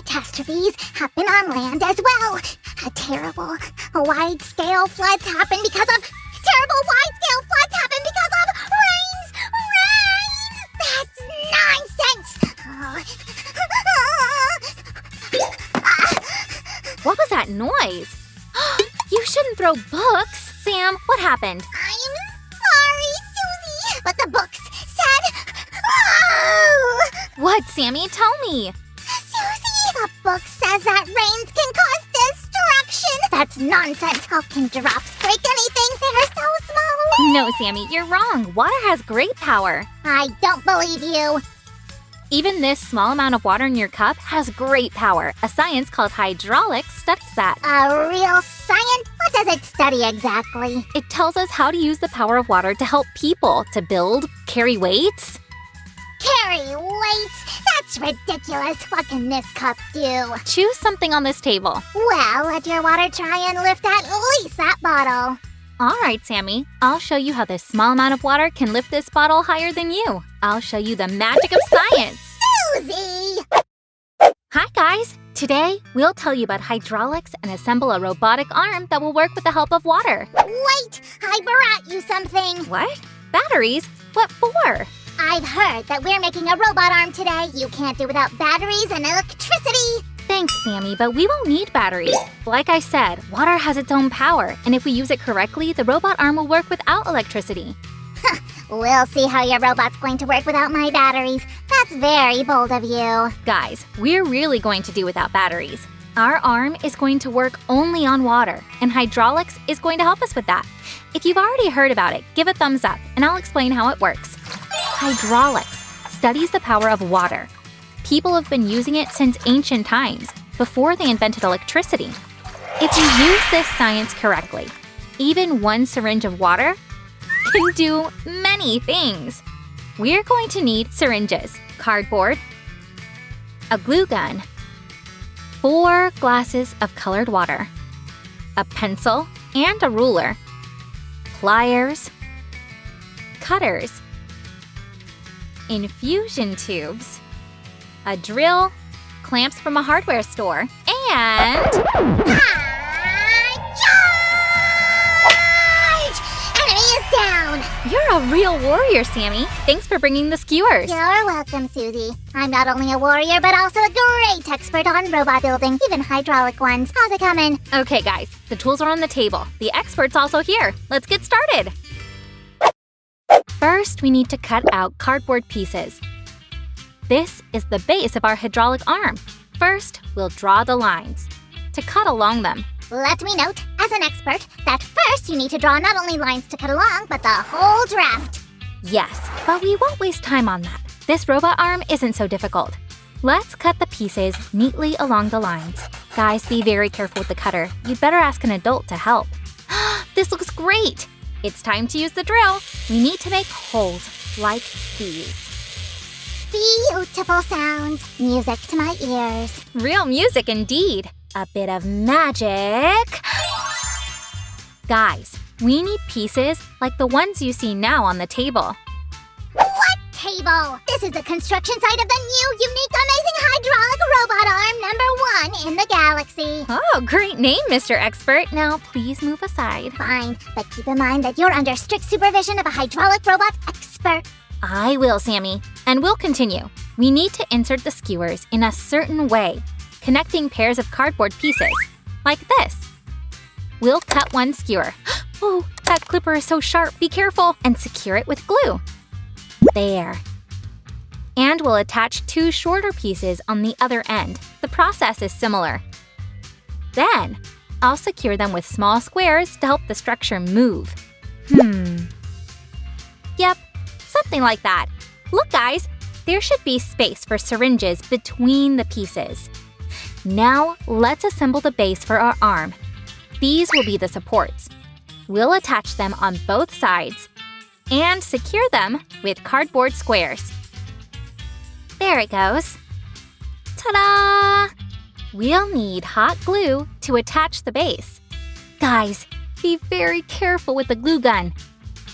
catastrophes happen on land as well. Terrible wide-scale floods happen because of rains. That's nonsense. What was that noise? You shouldn't throw books. Sam, what happened? I'm sorry, Susie, but the books said... Oh! What, Sammy? Tell me. Susie, the book says that rains can cause destruction. That's nonsense. How can drops break anything? They're so small. No, Sammy, you're wrong. Water has great power. I don't believe you. Even this small amount of water in your cup has great power. A science called hydraulics studies that. A real science? What does it study exactly? It tells us how to use the power of water to help people, to build, carry weights. Carry weights? That's ridiculous. What can this cup do? Choose something on this table. Well, let your water try and lift at least that bottle. All right, Sammy. I'll show you how this small amount of water can lift this bottle higher than you. I'll show you the magic of science. Susie! Hi, guys. Today, we'll tell you about hydraulics and assemble a robotic arm that will work with the help of water. Wait! I brought you something. What? Batteries? What for? I've heard that we're making a robot arm today. You can't do without batteries and electricity. Thanks, Sammy, but we won't need batteries. Like I said, water has its own power, and if we use it correctly, the robot arm will work without electricity. We'll see how your robot's going to work without my batteries. That's very bold of you. Guys, we're really going to do without batteries. Our arm is going to work only on water, and hydraulics is going to help us with that. If you've already heard about it, give a thumbs up, and I'll explain how it works. Hydraulics studies the power of water. People have been using it since ancient times, before they invented electricity. If you use this science correctly, even one syringe of water can do many things. We're going to need syringes, cardboard, a glue gun, 4 glasses of colored water, a pencil and a ruler, pliers, cutters, infusion tubes, a drill, clamps from a hardware store, and... Charge! Enemy is down! You're a real warrior, Sammy. Thanks for bringing the skewers. You're welcome, Susie. I'm not only a warrior, but also a great expert on robot building, even hydraulic ones. How's it coming? Okay, guys, the tools are on the table. The expert's also here. Let's get started. First, we need to cut out cardboard pieces. This is the base of our hydraulic arm. First, we'll draw the lines to cut along them. Let me note, as an expert, that first you need to draw not only lines to cut along, but the whole draft. Yes, but we won't waste time on that. This robot arm isn't so difficult. Let's cut the pieces neatly along the lines. Guys, be very careful with the cutter. You'd better ask an adult to help. This looks great! It's time to use the drill. We need to make holes like these. Beautiful sounds. Music to my ears. Real music indeed. A bit of magic. Guys, we need pieces like the ones you see now on the table. What table? This is the construction site of the new, unique, amazing hydraulic robot arm #1 in the galaxy. Oh, great name, Mr. Expert. Now, please move aside. Fine, but keep in mind that you're under strict supervision of a hydraulic robot expert. I will, Sammy. And we'll continue. We need to insert the skewers in a certain way, connecting pairs of cardboard pieces, like this. We'll cut one skewer. Oh, that clipper is so sharp. Be careful. And secure it with glue. There. And we'll attach 2 shorter pieces on the other end. The process is similar. Then, I'll secure them with small squares to help the structure move. Yep, something like that. Look, guys, there should be space for syringes between the pieces. Now, let's assemble the base for our arm. These will be the supports. We'll attach them on both sides and secure them with cardboard squares. There it goes. Ta-da! We'll need hot glue to attach the base. Guys, be very careful with the glue gun.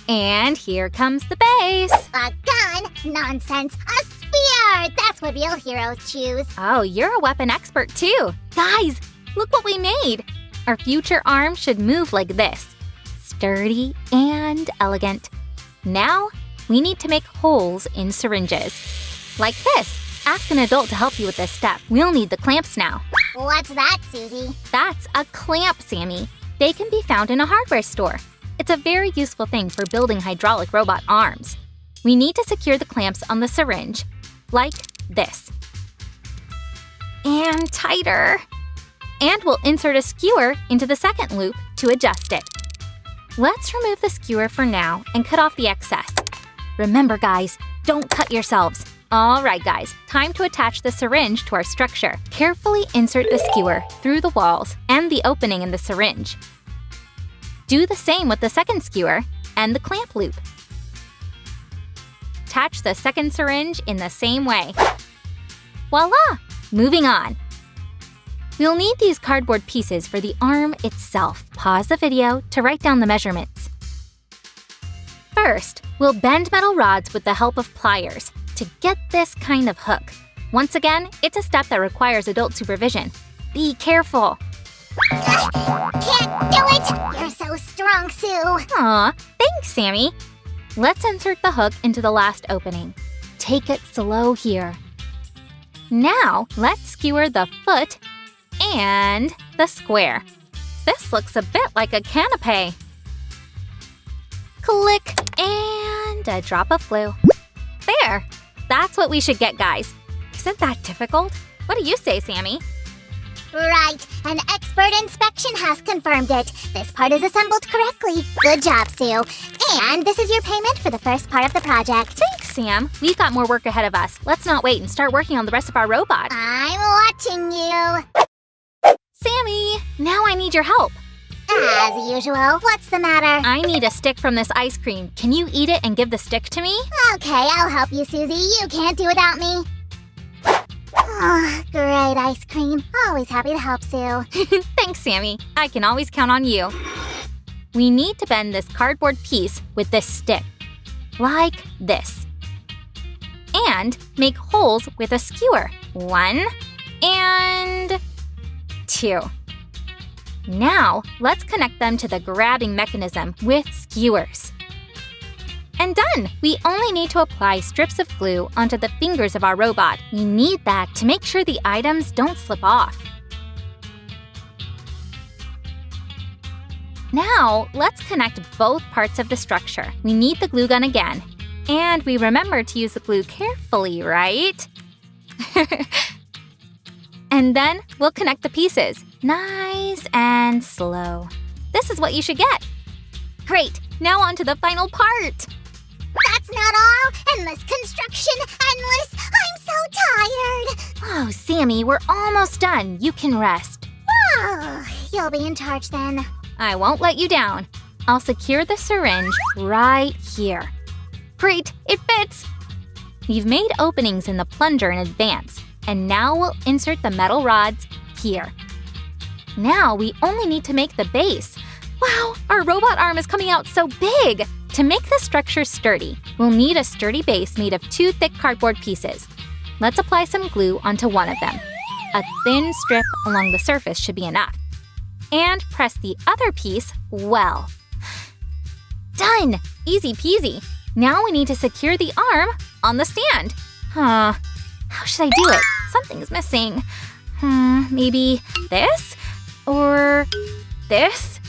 And here comes the base. A gun? Nonsense. A spear! That's what real heroes choose. Oh, you're a weapon expert too. Guys, look what we made. Our future arm should move like this. Sturdy and elegant. Now, we need to make holes in syringes. Like this. Ask an adult to help you with this step. We'll need the clamps now. What's that, Susie? That's a clamp, Sammy. They can be found in a hardware store. It's a very useful thing for building hydraulic robot arms. We need to secure the clamps on the syringe, like this. And tighter. And we'll insert a skewer into the second loop to adjust it. Let's remove the skewer for now and cut off the excess. Remember, guys, don't cut yourselves. All right, guys, time to attach the syringe to our structure. Carefully insert the skewer through the walls and the opening in the syringe. Do the same with the second skewer and the clamp loop. Attach the second syringe in the same way. Voila! Moving on. We'll need these cardboard pieces for the arm itself. Pause the video to write down the measurements. First, we'll bend metal rods with the help of pliers to get this kind of hook. Once again, it's a step that requires adult supervision. Be careful. Can't do it! You're so strong, Sue. Aw, thanks, Sammy. Let's insert the hook into the last opening. Take it slow here. Now, let's skewer the foot and the square. This looks a bit like a canapé. Click, and a drop of glue. There! That's what we should get, guys. Isn't that difficult? What do you say, Sammy? Right, an expert inspection has confirmed it. This part is assembled correctly. Good job, Sue. And this is your payment for the first part of the project. Thanks, Sam. We've got more work ahead of us. Let's not wait and start working on the rest of our robot. I'm watching you. Sammy, now I need your help. As usual, what's the matter? I need a stick from this ice cream. Can you eat it and give the stick to me? Okay, I'll help you, Susie. You can't do without me. Oh, great ice cream. Always happy to help, Sue. Thanks, Sammy. I can always count on you. We need to bend this cardboard piece with this stick, like this. And make holes with a skewer. 1 and 2. Now, let's connect them to the grabbing mechanism with skewers. And done! We only need to apply strips of glue onto the fingers of our robot. We need that to make sure the items don't slip off. Now, let's connect both parts of the structure. We need the glue gun again. And we remember to use the glue carefully, right? And then we'll connect the pieces. Nice and slow. This is what you should get. Great, now on to the final part. That's not all. Endless construction, endless. I'm so tired. Oh, Sammy, we're almost done. You can rest. Oh, you'll be in charge then. I won't let you down. I'll secure the syringe right here. Great, it fits. We've made openings in the plunger in advance, and now we'll insert the metal rods here. Now we only need to make the base. Wow, our robot arm is coming out so big! To make the structure sturdy, we'll need a sturdy base made of 2 thick cardboard pieces. Let's apply some glue onto one of them. A thin strip along the surface should be enough. And press the other piece well. Done! Easy peasy. Now we need to secure the arm on the stand. How should I do it? Something's missing. Maybe this? Or this?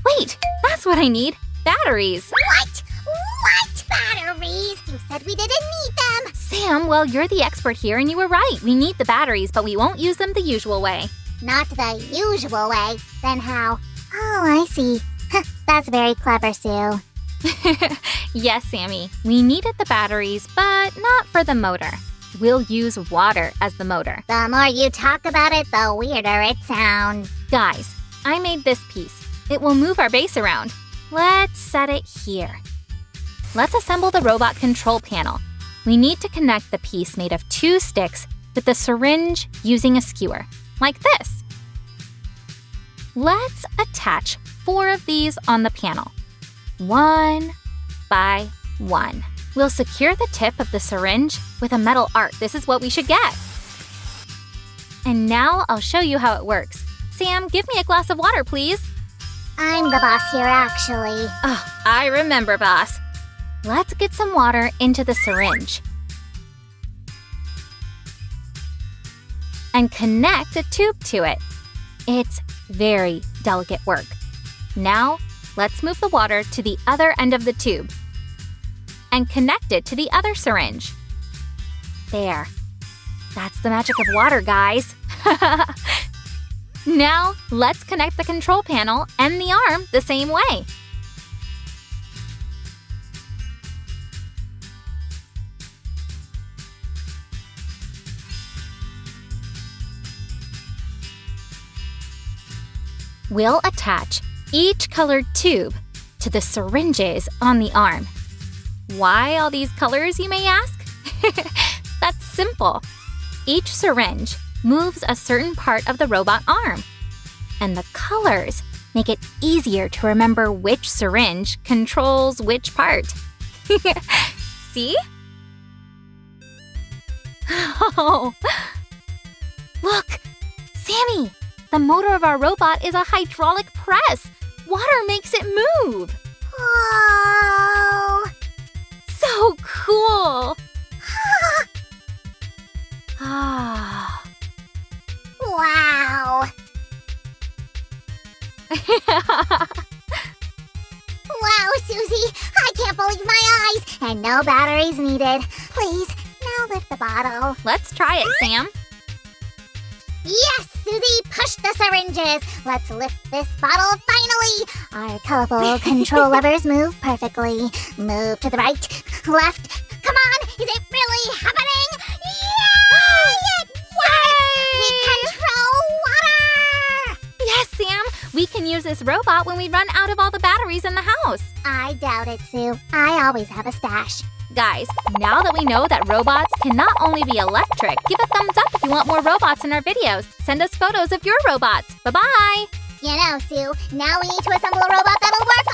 Wait, that's what I need. Batteries. What? What batteries? You said we didn't need them. Sam, well, you're the expert here and you were right. We need the batteries, but we won't use them the usual way. Not the usual way. Then how? Oh, I see. That's very clever, Sue. Yes, Sammy. We needed the batteries, but not for the motor. We'll use water as the motor. The more you talk about it, the weirder it sounds. Guys, I made this piece. It will move our base around. Let's set it here. Let's assemble the robot control panel. We need to connect the piece made of 2 sticks with the syringe using a skewer, like this. Let's attach 4 of these on the panel, 1 by 1. We'll secure the tip of the syringe with a metal arc. This is what we should get. And now I'll show you how it works. Sam, give me a glass of water, please. I'm the boss here, actually. Oh, I remember, boss. Let's get some water into the syringe. And connect a tube to it. It's very delicate work. Now, let's move the water to the other end of the tube and connect it to the other syringe. There. That's the magic of water, guys. Now, let's connect the control panel and the arm the same way. We'll attach each colored tube to the syringes on the arm. Why all these colors, you may ask? That's simple. Each syringe moves a certain part of the robot arm, and the colors make it easier to remember which syringe controls which part. See? Oh, look, Sammy! The motor of our robot is a hydraulic press. Water makes it move. Oh! So cool! Ah. Wow! Wow, Susie! I can't believe my eyes! And no batteries needed. Please, now lift the bottle. Let's try it, Sam. Yes, Susie! Push the syringes! Let's lift this bottle finally! Our colorful control levers move perfectly. Move to the right, left. Come on! Is it really happening? Yay! It works! We control water! Yes, Sam. We can use this robot when we run out of all the batteries in the house. I doubt it, Sue. I always have a stash. Guys, now that we know that robots can not only be electric, give a thumbs up if you want more robots in our videos. Send us photos of your robots. Bye-bye! You know, Sue, now we need to assemble a robot that'll work